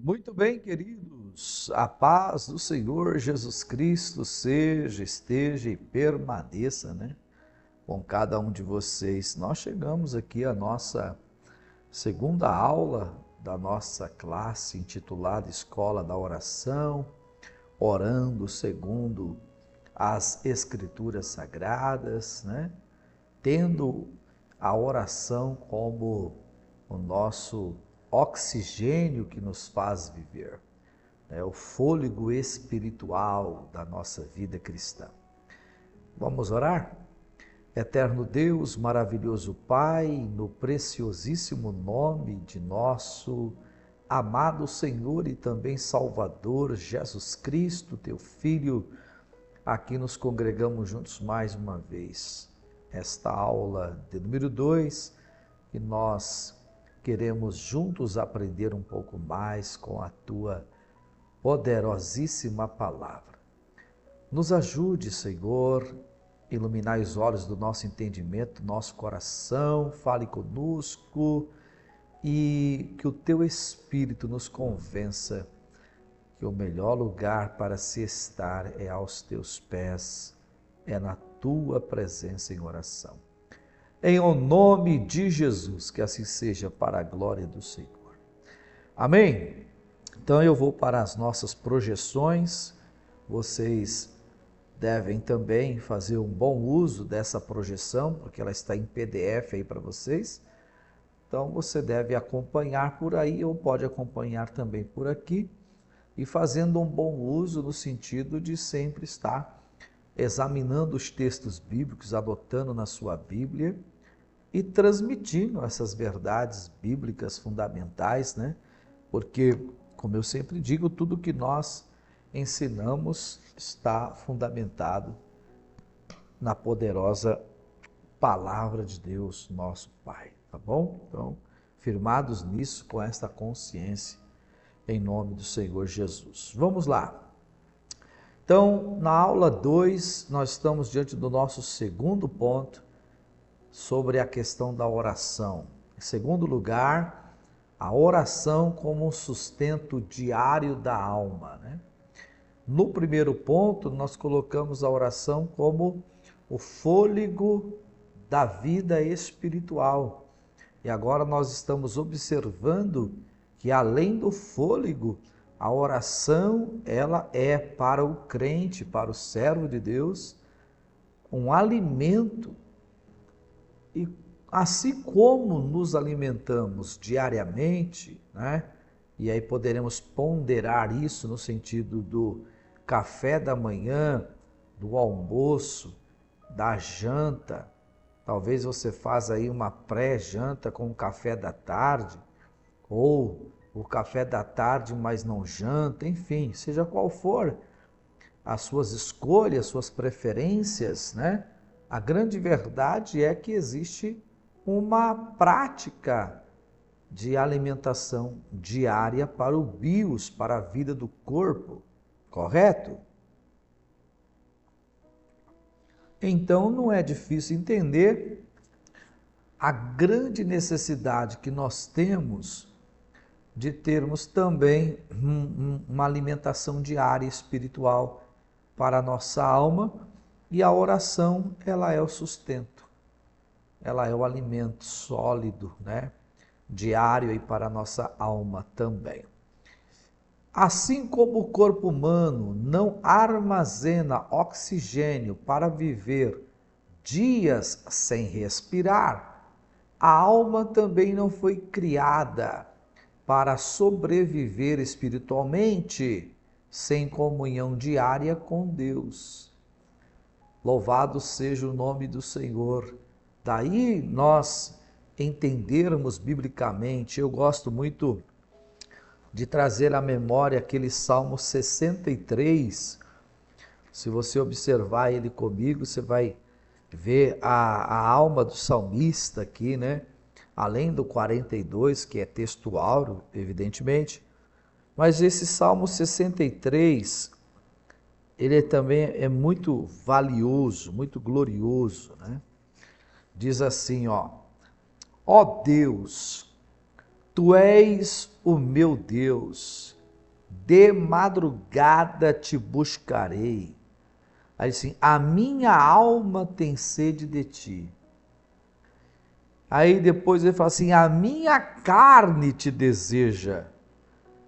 Muito bem, queridos, a paz do Senhor Jesus Cristo esteja e permaneça, com cada um de vocês. Nós chegamos aqui à nossa segunda aula da nossa classe intitulada Escola da Oração, orando segundo as Escrituras Sagradas, Tendo a oração como o nosso oxigênio que nos faz viver, o fôlego espiritual da nossa vida cristã. Vamos orar? Eterno Deus, maravilhoso Pai, no preciosíssimo nome de nosso amado Senhor e também Salvador Jesus Cristo, teu Filho, aqui nos congregamos juntos mais uma vez. Esta aula de número 2, que nós queremos juntos aprender um pouco mais com a tua poderosíssima palavra. Nos ajude, Senhor, iluminar os olhos do nosso entendimento, do nosso coração, fale conosco e que o teu Espírito nos convença que o melhor lugar para se estar é aos teus pés, é na tua presença em oração. Em o nome de Jesus, que assim seja para a glória do Senhor. Amém? Então eu vou para as nossas projeções. Vocês devem também fazer um bom uso dessa projeção, porque ela está em PDF aí para vocês. Então você deve acompanhar por aí ou pode acompanhar também por aqui e fazendo um bom uso no sentido de sempre estar examinando os textos bíblicos, adotando na sua Bíblia e transmitindo essas verdades bíblicas fundamentais, Porque, como eu sempre digo, tudo que nós ensinamos está fundamentado na poderosa palavra de Deus, nosso Pai, tá bom? Então, firmados nisso, com esta consciência, em nome do Senhor Jesus. Vamos lá. Então, na aula 2, nós estamos diante do nosso segundo ponto sobre a questão da oração. Em segundo lugar, a oração como um sustento diário da alma, No primeiro ponto, nós colocamos a oração como o fôlego da vida espiritual. E agora nós estamos observando que além do fôlego, a oração, ela é para o crente, para o servo de Deus, um alimento. E assim como nos alimentamos diariamente, E aí poderemos ponderar isso no sentido do café da manhã, do almoço, da janta. Talvez você faça aí uma pré-janta com o café da tarde, ou o café da tarde, mas não janta, enfim, seja qual for as suas escolhas, suas preferências, A grande verdade é que existe uma prática de alimentação diária para o bios, para a vida do corpo, correto? Então não é difícil entender a grande necessidade que nós temos de termos também uma alimentação diária espiritual para a nossa alma, e a oração, ela é o sustento, ela é o alimento sólido, diário e para a nossa alma também. Assim como o corpo humano não armazena oxigênio para viver dias sem respirar, a alma também não foi criada para sobreviver espiritualmente sem comunhão diária com Deus. Louvado seja o nome do Senhor. Daí nós entendermos biblicamente, eu gosto muito de trazer à memória aquele Salmo 63. Se você observar ele comigo, você vai ver a alma do salmista aqui, Além do 42, que é textual, evidentemente. Mas esse Salmo 63, ele também é muito valioso, muito glorioso, Diz assim, ó Deus, Tu és o meu Deus, de madrugada te buscarei. Aí assim, a minha alma tem sede de ti. Aí depois ele fala assim, a minha carne te deseja.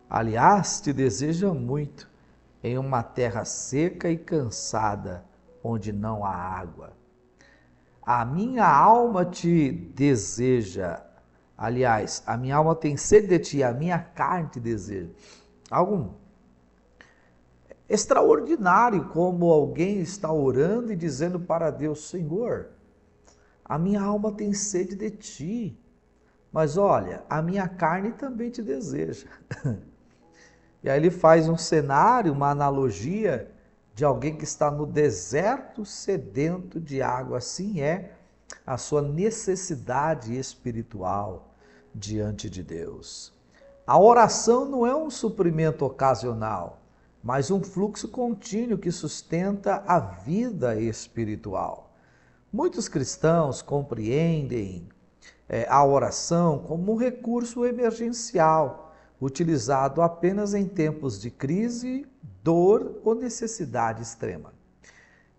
Aliás, te deseja muito, em uma terra seca e cansada, onde não há água. A minha alma te deseja. Aliás, a minha alma tem sede de ti, a minha carne te deseja. Algo extraordinário, como alguém está orando e dizendo para Deus, Senhor, a minha alma tem sede de ti, mas olha, a minha carne também te deseja. E aí ele faz um cenário, uma analogia de alguém que está no deserto sedento de água. Assim é a sua necessidade espiritual diante de Deus. A oração não é um suprimento ocasional, mas um fluxo contínuo que sustenta a vida espiritual. Muitos cristãos compreendem a oração como um recurso emergencial, utilizado apenas em tempos de crise, dor ou necessidade extrema.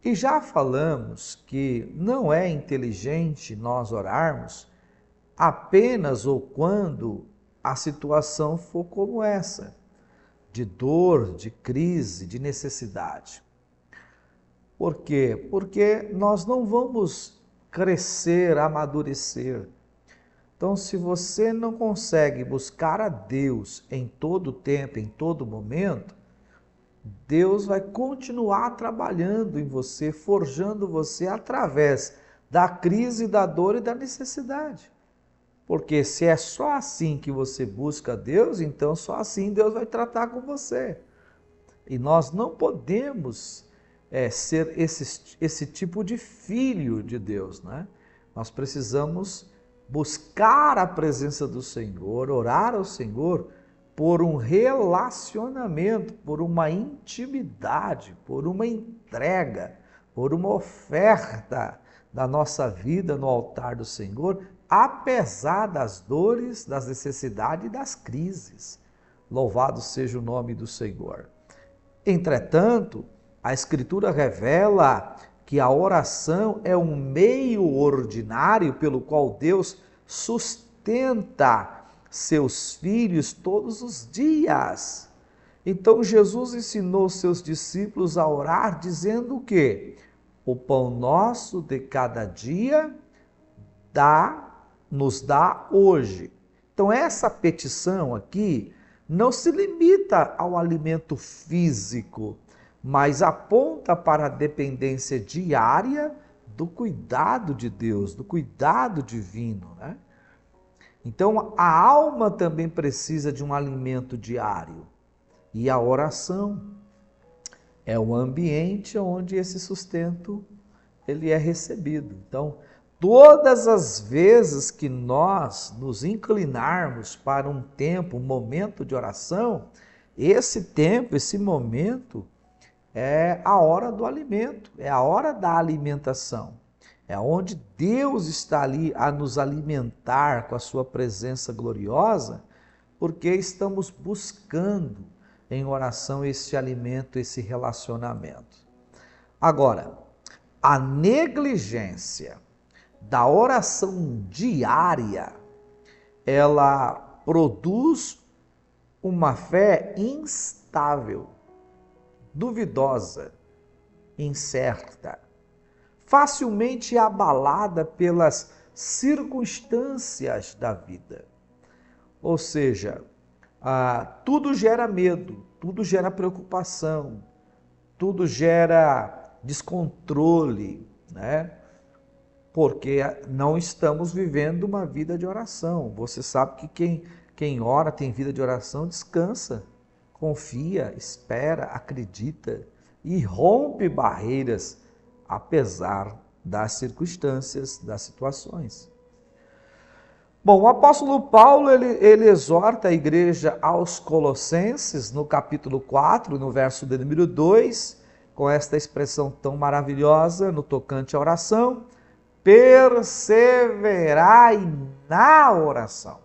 E já falamos que não é inteligente nós orarmos apenas ou quando a situação for como essa, de dor, de crise, de necessidade. Por quê? Porque nós não vamos crescer, amadurecer. Então, se você não consegue buscar a Deus em todo tempo, em todo momento, Deus vai continuar trabalhando em você, forjando você através da crise, da dor e da necessidade. Porque se é só assim que você busca Deus, então só assim Deus vai tratar com você. E nós não podemos ser esse tipo de filho de Deus, né? Nós precisamos buscar a presença do Senhor, orar ao Senhor por um relacionamento, por uma intimidade, por uma entrega, por uma oferta da nossa vida no altar do Senhor, apesar das dores, das necessidades e das crises. Louvado seja o nome do Senhor. Entretanto, a Escritura revela que a oração é um meio ordinário pelo qual Deus sustenta seus filhos todos os dias. Então Jesus ensinou seus discípulos a orar dizendo o quê? O pão nosso de cada dia nos dá hoje. Então essa petição aqui não se limita ao alimento físico, mas aponta para a dependência diária do cuidado de Deus, do cuidado divino, né? Então, a alma também precisa de um alimento diário. E a oração é o ambiente onde esse sustento ele é recebido. Então, todas as vezes que nós nos inclinarmos para um tempo, um momento de oração, esse tempo, esse momento é a hora do alimento, é a hora da alimentação. É onde Deus está ali a nos alimentar com a sua presença gloriosa, porque estamos buscando em oração esse alimento, esse relacionamento. Agora, a negligência da oração diária, ela produz uma fé instável, duvidosa, incerta, facilmente abalada pelas circunstâncias da vida. Ou seja, tudo gera medo, tudo gera preocupação, tudo gera descontrole, né? Porque não estamos vivendo uma vida de oração. Você sabe que quem ora, tem vida de oração, descansa, confia, espera, acredita e rompe barreiras, apesar das circunstâncias, das situações. Bom, o apóstolo Paulo, ele exorta a igreja aos Colossenses, no capítulo 4, no verso de número 2, com esta expressão tão maravilhosa no tocante à oração: perseverai na oração.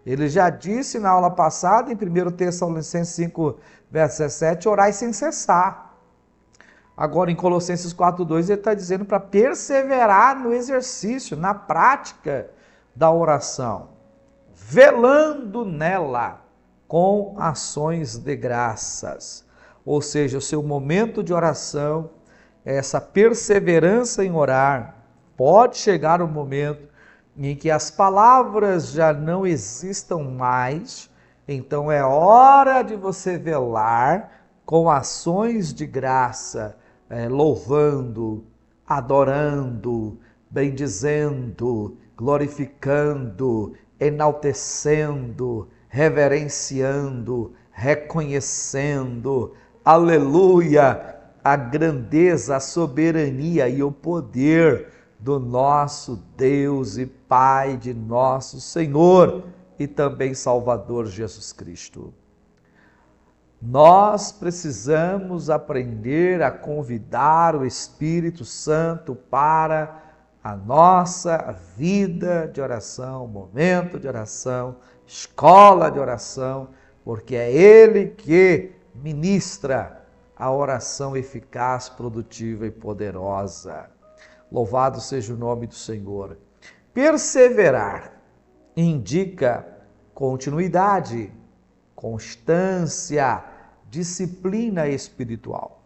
Ele já disse na aula passada, em 1 Tessalonicenses 5, verso 17, orai sem cessar. Agora, em Colossenses 4,2, ele está dizendo para perseverar no exercício, na prática da oração, velando nela com ações de graças. Ou seja, o seu momento de oração, essa perseverança em orar, pode chegar um momento em que as palavras já não existam mais, então é hora de você velar com ações de graça, louvando, adorando, bendizendo, glorificando, enaltecendo, reverenciando, reconhecendo, aleluia, a grandeza, a soberania e o poder do nosso Deus e Pai de nosso Senhor e também Salvador Jesus Cristo. Nós precisamos aprender a convidar o Espírito Santo para a nossa vida de oração, momento de oração, escola de oração, porque é Ele que ministra a oração eficaz, produtiva e poderosa. Louvado seja o nome do Senhor. Perseverar indica continuidade, constância, disciplina espiritual.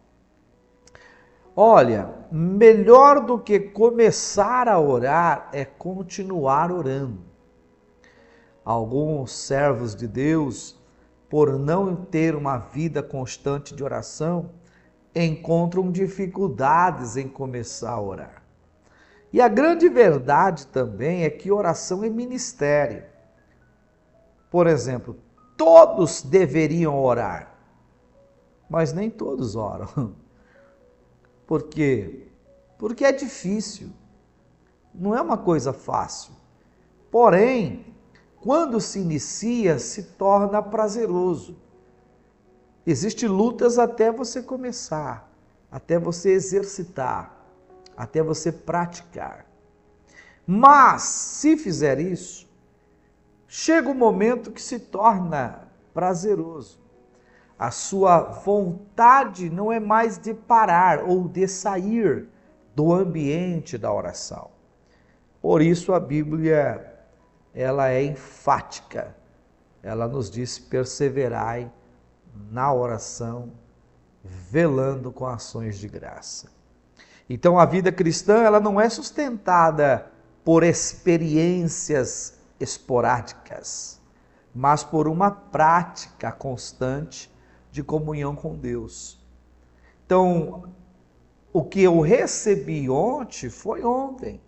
Olha, melhor do que começar a orar é continuar orando. Alguns servos de Deus, por não ter uma vida constante de oração, encontram dificuldades em começar a orar. E a grande verdade também é que oração é ministério. Por exemplo, todos deveriam orar, mas nem todos oram. Por quê? Porque é difícil, não é uma coisa fácil. Porém, quando se inicia, se torna prazeroso. Existem lutas até você começar, até você exercitar, até você praticar. Mas, se fizer isso, chega um momento que se torna prazeroso. A sua vontade não é mais de parar ou de sair do ambiente da oração. Por isso a Bíblia, ela é enfática. Ela nos diz: perseverai na oração, velando com ações de graça. Então a vida cristã, ela não é sustentada por experiências esporádicas, mas por uma prática constante de comunhão com Deus. Então, o que eu recebi ontem foi ontem.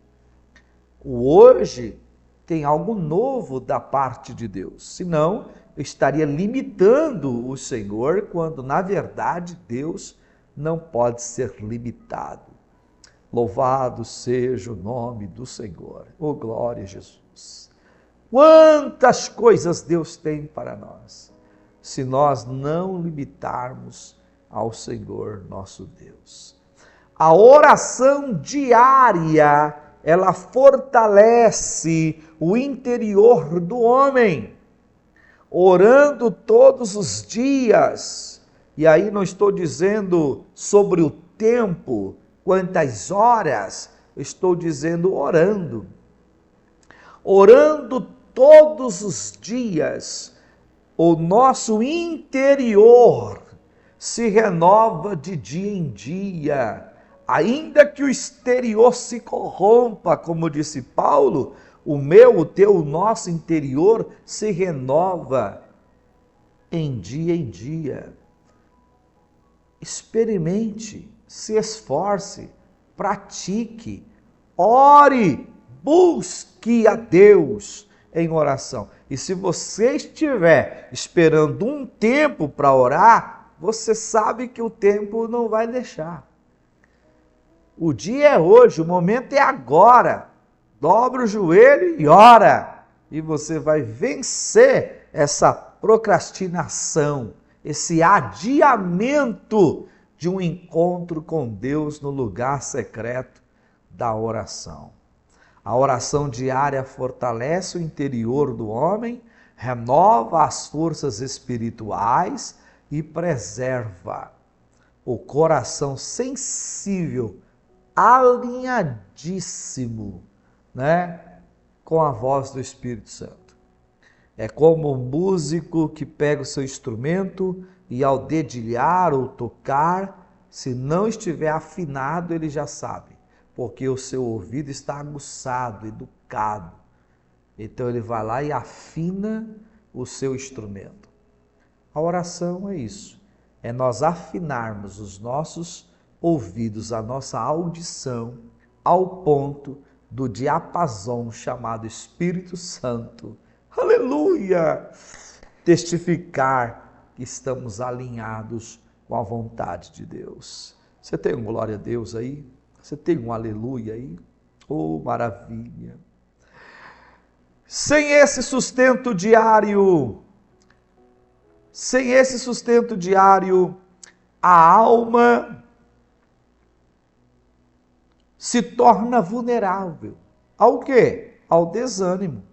O hoje tem algo novo da parte de Deus. Senão, eu estaria limitando o Senhor, quando, na verdade, Deus não pode ser limitado. Louvado seja o nome do Senhor. Oh, glória a Jesus. Quantas coisas Deus tem para nós, se nós não limitarmos ao Senhor nosso Deus. A oração diária, ela fortalece o interior do homem. Orando todos os dias, e aí não estou dizendo sobre o tempo, quantas horas, estou dizendo orando. Orando todos os dias, o nosso interior se renova de dia em dia. Ainda que o exterior se corrompa, como disse Paulo, o meu, o teu, o nosso interior se renova em dia. Experimente, se esforce, pratique, ore, busque a Deus em oração. E se você estiver esperando um tempo para orar, você sabe que o tempo não vai deixar. O dia é hoje, o momento é agora. Dobra o joelho e ora. E você vai vencer essa procrastinação, esse adiamento de um encontro com Deus no lugar secreto da oração. A oração diária fortalece o interior do homem, renova as forças espirituais e preserva o coração sensível, alinhadíssimo, né, com a voz do Espírito Santo. É como um músico que pega o seu instrumento e ao dedilhar ou tocar, se não estiver afinado, ele já sabe, porque o seu ouvido está aguçado, educado. Então ele vai lá e afina o seu instrumento. A oração é isso, é nós afinarmos os nossos ouvidos, a nossa audição, ao ponto do diapasão chamado Espírito Santo. Aleluia! Testificar que estamos alinhados com a vontade de Deus. Você tem um glória a Deus aí? Você tem um aleluia aí? Oh, maravilha! Sem esse sustento diário, a alma se torna vulnerável. Ao quê? Ao desânimo.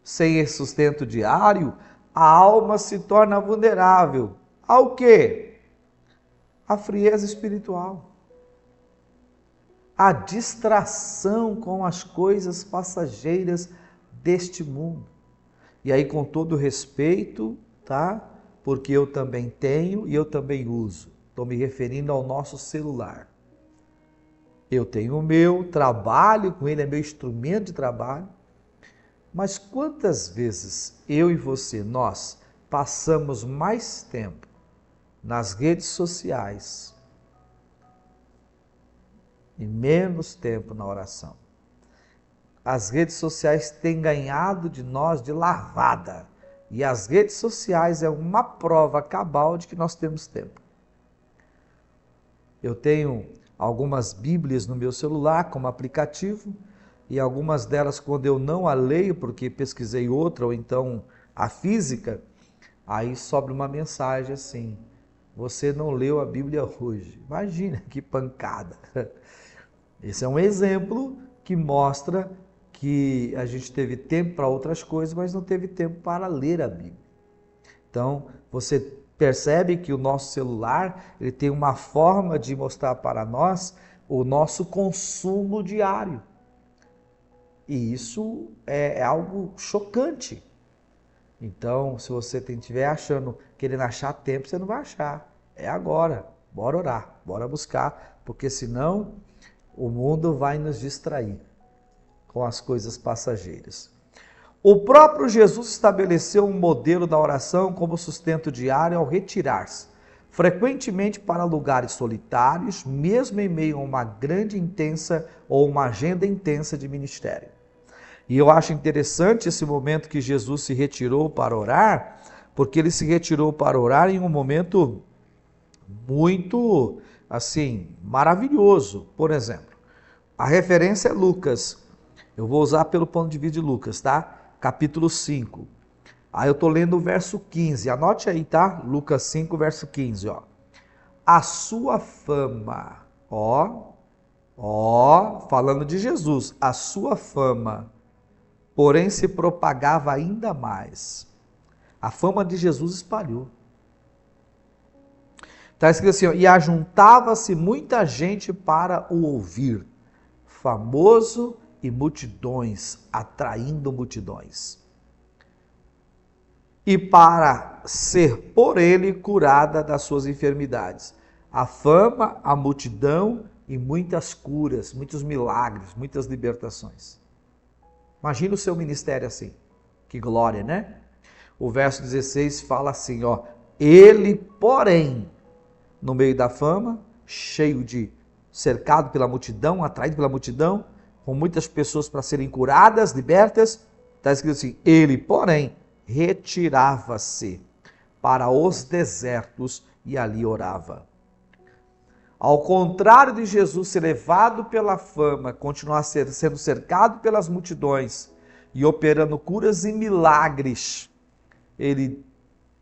Sem esse sustento diário, a alma se torna vulnerável. Ao quê? À frieza espiritual. À distração com as coisas passageiras deste mundo. E aí, com todo respeito, tá? Porque eu também tenho e eu também uso. Estou me referindo ao nosso celular. Eu tenho o meu, trabalho com ele, é meu instrumento de trabalho. Mas quantas vezes eu e você, nós, passamos mais tempo nas redes sociais e menos tempo na oração? As redes sociais têm ganhado de nós de lavada. E as redes sociais é uma prova cabal de que nós temos tempo. Eu tenho algumas Bíblias no meu celular como aplicativo, e algumas delas, quando eu não a leio, porque pesquisei outra, ou então a física, aí sobra uma mensagem assim: você não leu a Bíblia hoje. Imagina que pancada. Esse é um exemplo que mostra que a gente teve tempo para outras coisas, mas não teve tempo para ler a Bíblia. Então, você percebe que o nosso celular, ele tem uma forma de mostrar para nós o nosso consumo diário. E isso é algo chocante. Então, se você estiver achando, querendo achar tempo, você não vai achar. É agora. Bora orar, bora buscar, porque senão o mundo vai nos distrair com as coisas passageiras. O próprio Jesus estabeleceu um modelo da oração como sustento diário ao retirar-se, frequentemente para lugares solitários, mesmo em meio a uma grande intensa ou uma agenda intensa de ministério. E eu acho interessante esse momento que Jesus se retirou para orar, porque ele se retirou para orar em um momento muito, assim, maravilhoso. Por exemplo, a referência é Lucas. Eu vou usar pelo ponto de vista de Lucas, tá? Capítulo 5. Aí eu estou lendo o verso 15. Anote aí, tá? Lucas 5, verso 15, ó. A sua fama, falando de Jesus, a sua fama, porém, se propagava ainda mais. A fama de Jesus espalhou. Está escrito assim, ó, e ajuntava-se muita gente para o ouvir, famoso e multidões, atraindo multidões. E para ser por ele curada das suas enfermidades. A fama, a multidão e muitas curas, muitos milagres, muitas libertações. Imagina o seu ministério assim. Que glória, né? O verso 16 fala assim, ó. Ele, porém, no meio da fama, cheio de, cercado pela multidão, atraído pela multidão, com muitas pessoas para serem curadas, libertas, está escrito assim, ele, porém, retirava-se para os desertos e ali orava. Ao contrário de Jesus ser levado pela fama, continuar sendo cercado pelas multidões e operando curas e milagres, ele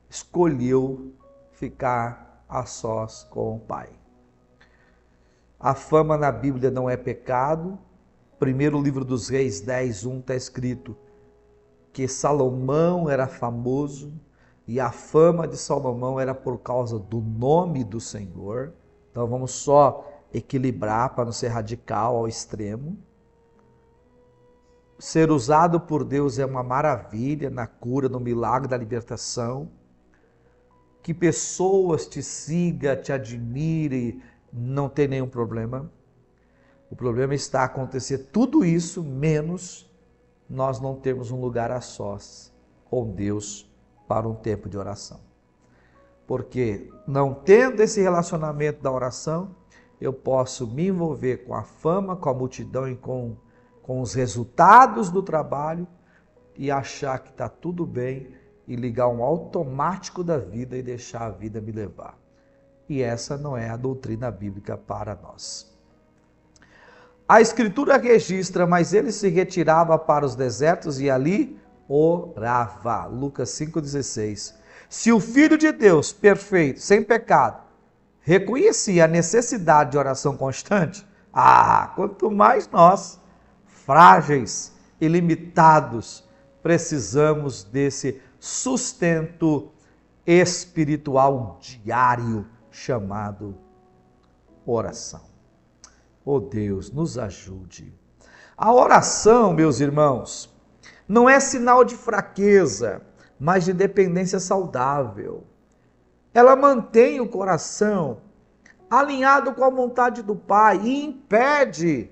escolheu ficar a sós com o Pai. A fama na Bíblia não é pecado. Primeiro livro dos Reis 10:1 está escrito porque Salomão era famoso e a fama de Salomão era por causa do nome do Senhor. Então vamos só equilibrar para não ser radical ao extremo. Ser usado por Deus é uma maravilha na cura, no milagre da libertação. Que pessoas te sigam, te admirem, não tem nenhum problema. O problema está a acontecer tudo isso, menos nós não termos um lugar a sós com Deus para um tempo de oração. Porque não tendo esse relacionamento da oração, eu posso me envolver com a fama, com a multidão e com os resultados do trabalho e achar que está tudo bem e ligar um automático da vida e deixar a vida me levar. E essa não é a doutrina bíblica para nós. A Escritura registra, mas ele se retirava para os desertos e ali orava. Lucas 5,16. Se o Filho de Deus, perfeito, sem pecado, reconhecia a necessidade de oração constante, quanto mais nós, frágeis e limitados, precisamos desse sustento espiritual diário chamado oração. Oh Deus, nos ajude. A oração, meus irmãos, não é sinal de fraqueza, mas de dependência saudável. Ela mantém o coração alinhado com a vontade do Pai e impede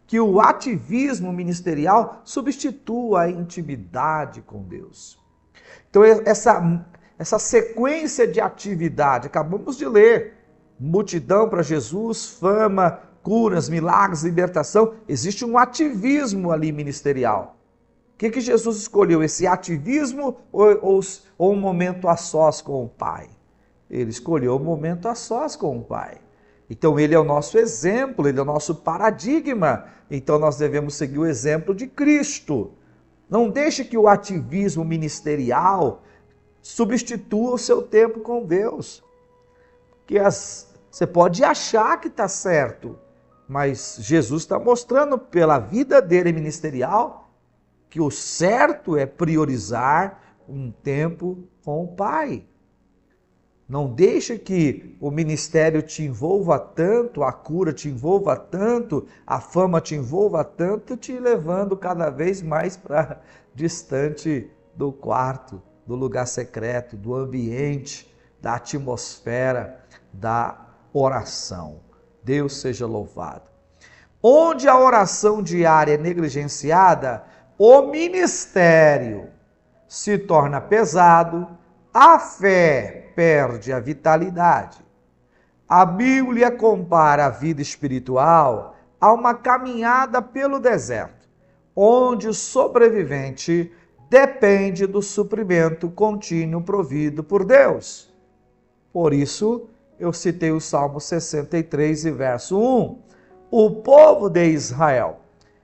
que o ativismo ministerial substitua a intimidade com Deus. Então, essa sequência de atividade, acabamos de ler, multidão para Jesus, fama, curas, milagres, libertação, existe um ativismo ali ministerial. O que Jesus escolheu? Esse ativismo ou um momento a sós com o Pai? Ele escolheu o momento a sós com o Pai. Então ele é o nosso exemplo, ele é o nosso paradigma. Então nós devemos seguir o exemplo de Cristo. Não deixe que o ativismo ministerial substitua o seu tempo com Deus. Você pode achar que está certo, mas Jesus está mostrando pela vida dele ministerial que o certo é priorizar um tempo com o Pai. Não deixe que o ministério te envolva tanto, a cura te envolva tanto, a fama te envolva tanto, te levando cada vez mais para distante do quarto, do lugar secreto, do ambiente, da atmosfera, da oração. Deus seja louvado. Onde a oração diária é negligenciada, o ministério se torna pesado, a fé perde a vitalidade. A Bíblia compara a vida espiritual a uma caminhada pelo deserto, onde o sobrevivente depende do suprimento contínuo provido por Deus. Por isso, eu citei o Salmo 63 e verso 1. O povo de Israel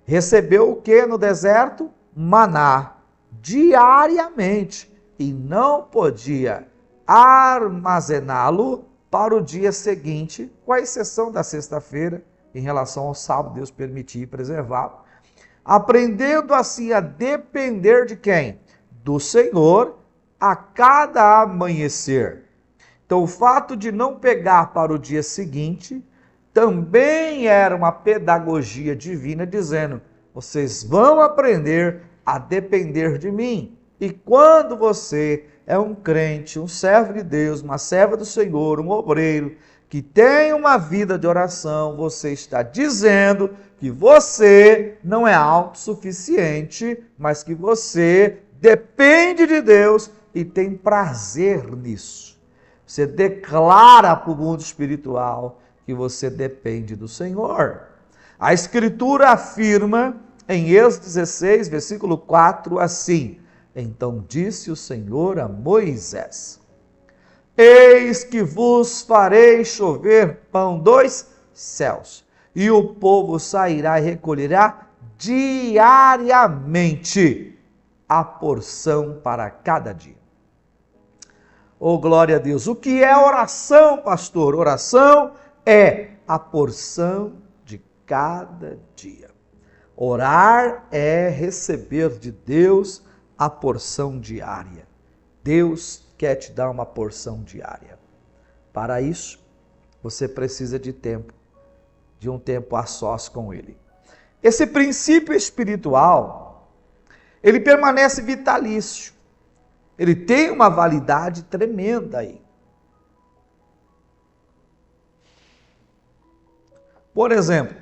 recebeu o que no deserto? Maná, diariamente, e não podia armazená-lo para o dia seguinte, com a exceção da sexta-feira, em relação ao sábado, Deus permitir e preservá-lo. Aprendendo assim a depender de quem? Do Senhor a cada amanhecer. Então, o fato de não pegar para o dia seguinte também era uma pedagogia divina, dizendo: vocês vão aprender a depender de mim. E quando você é um crente, um servo de Deus, uma serva do Senhor, um obreiro, que tem uma vida de oração, você está dizendo que você não é autossuficiente, mas que você depende de Deus e tem prazer nisso. Você declara para o mundo espiritual que você depende do Senhor. A Escritura afirma em Êxodo 16, versículo 4, assim: então disse o Senhor a Moisés: eis que vos farei chover pão dos céus, e o povo sairá e recolherá diariamente a porção para cada dia. Oh, glória a Deus! O que é oração, pastor? Oração é a porção de cada dia. Orar é receber de Deus a porção diária. Deus quer te dar uma porção diária. Para isso, você precisa de tempo, de um tempo a sós com Ele. Esse princípio espiritual, ele permanece vitalício. Ele tem uma validade tremenda aí. Por exemplo,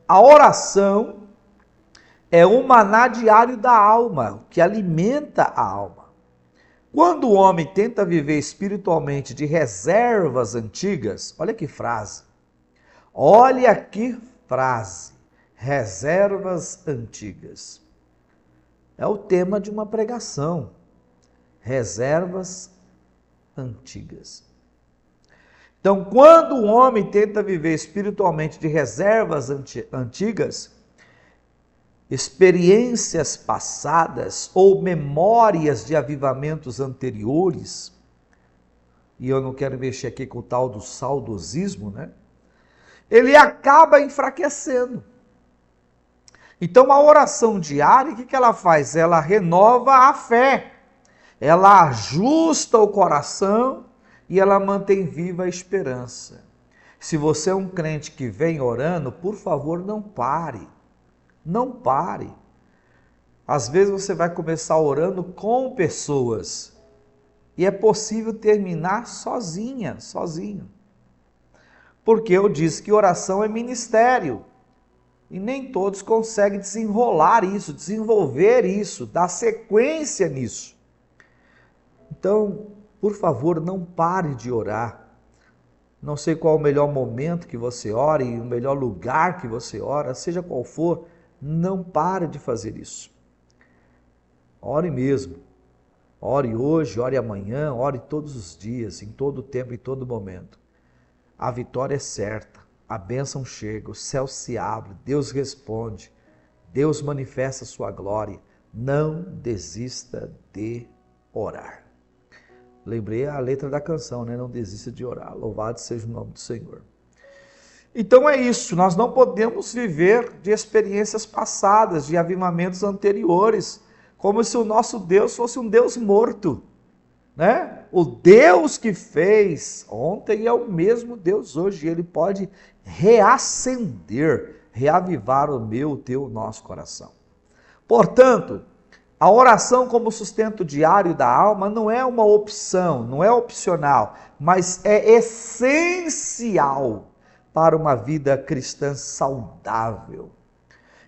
a oração é um maná diário da alma, que alimenta a alma. Quando o homem tenta viver espiritualmente de reservas antigas, olha que frase. Olha que frase. Reservas antigas. É o tema de uma pregação. Reservas antigas. Então, quando o homem tenta viver espiritualmente de reservas antigas, experiências passadas ou memórias de avivamentos anteriores, e eu não quero mexer aqui com o tal do saudosismo, né? Ele acaba enfraquecendo. Então, a oração diária, o que ela faz? Ela renova a fé, ela ajusta o coração e ela mantém viva a esperança. Se você é um crente que vem orando, por favor, não pare. Não pare. Às vezes você vai começar orando com pessoas e é possível terminar sozinho. Porque eu disse que oração é ministério e nem todos conseguem desenrolar isso, desenvolver isso, dar sequência nisso. Então, por favor, não pare de orar. Não sei qual é o melhor momento que você ore, o melhor lugar que você ora, seja qual for, não pare de fazer isso. Ore mesmo. Ore hoje, ore amanhã, ore todos os dias, em todo tempo, em todo momento. A vitória é certa, a bênção chega, o céu se abre, Deus responde, Deus manifesta a sua glória. Não desista de orar. Lembrei a letra da canção, né? Não desista de orar. Louvado seja o nome do Senhor. Então é isso, nós não podemos viver de experiências passadas, de avivamentos anteriores, como se o nosso Deus fosse um Deus morto, né? O Deus que fez ontem é o mesmo Deus hoje, ele pode reacender, reavivar o meu, o teu, o nosso coração. Portanto, a oração como sustento diário da alma não é uma opção, não é opcional, mas é essencial para uma vida cristã saudável.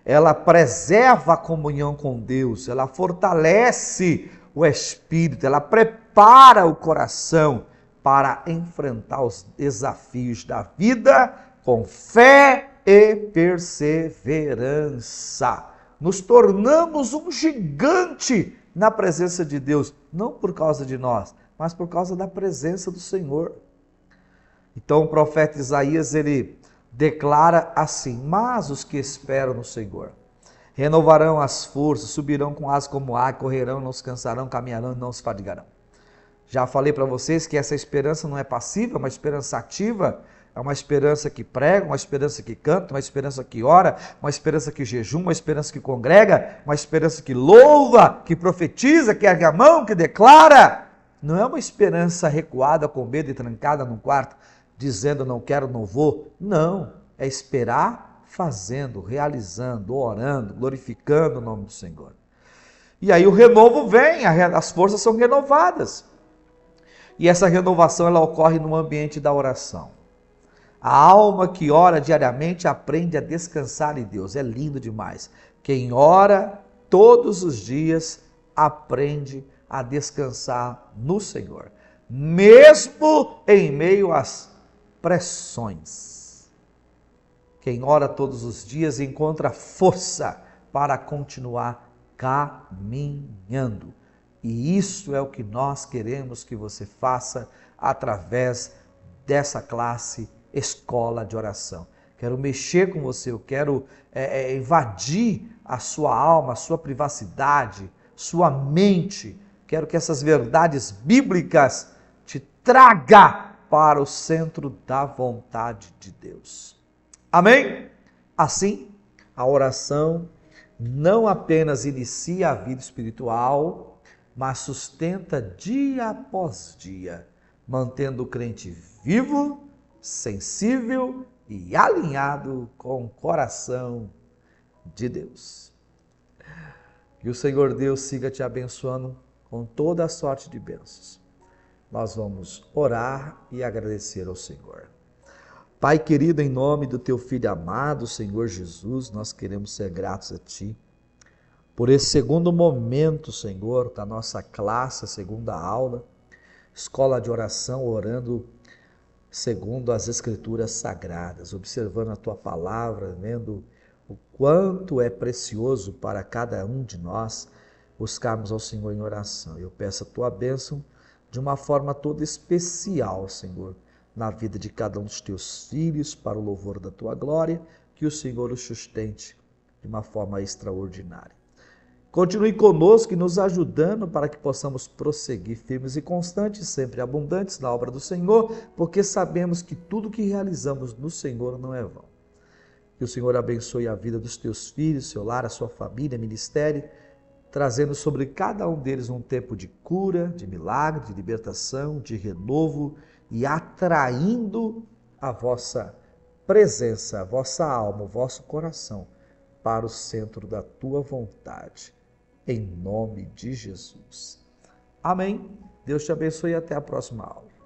Ela preserva a comunhão com Deus, ela fortalece o espírito, ela prepara o coração para enfrentar os desafios da vida com fé e perseverança. Nos tornamos um gigante na presença de Deus, não por causa de nós, mas por causa da presença do Senhor. Então o profeta Isaías, ele declara assim: mas os que esperam no Senhor renovarão as forças, subirão com asas como águia, correrão, não se cansarão, caminharão e não se fadigarão. Já falei para vocês que essa esperança não é passiva, é uma esperança ativa, é uma esperança que prega, uma esperança que canta, uma esperança que ora, uma esperança que jejuma, uma esperança que congrega, uma esperança que louva, que profetiza, que ergue a mão, que declara. Não é uma esperança recuada, com medo e trancada num quarto, dizendo não quero, não vou. Não, é esperar fazendo, realizando, orando, glorificando o nome do Senhor. E aí o renovo vem, as forças são renovadas. E essa renovação ela ocorre no ambiente da oração. A alma que ora diariamente aprende a descansar em Deus. É lindo demais. Quem ora todos os dias aprende a descansar no Senhor, mesmo em meio às pressões. Quem ora todos os dias encontra força para continuar caminhando. E isso é o que nós queremos que você faça através dessa classe Escola de Oração. Quero mexer com você, eu quero invadir a sua alma, a sua privacidade, sua mente. Quero que essas verdades bíblicas te traga para o centro da vontade de Deus. Amém? Assim, a oração não apenas inicia a vida espiritual, mas sustenta dia após dia, mantendo o crente vivo, sensível e alinhado com o coração de Deus. Que o Senhor Deus siga te abençoando com toda a sorte de bênçãos. Nós vamos orar e agradecer ao Senhor. Pai querido, em nome do teu Filho amado, Senhor Jesus, nós queremos ser gratos a Ti por esse segundo momento, Senhor, da nossa classe, a segunda aula, escola de oração, orando segundo as Escrituras Sagradas, observando a Tua palavra, vendo o quanto é precioso para cada um de nós buscarmos ao Senhor em oração. Eu peço a Tua bênção de uma forma toda especial, Senhor, na vida de cada um dos Teus filhos, para o louvor da Tua glória, que o Senhor os sustente de uma forma extraordinária. Continue conosco e nos ajudando para que possamos prosseguir firmes e constantes, sempre abundantes na obra do Senhor, porque sabemos que tudo que realizamos no Senhor não é vão. Que o Senhor abençoe a vida dos teus filhos, seu lar, a sua família, ministério, trazendo sobre cada um deles um tempo de cura, de milagre, de libertação, de renovo e atraindo a vossa presença, a vossa alma, o vosso coração para o centro da tua vontade. Em nome de Jesus. Amém. Deus te abençoe e até a próxima aula.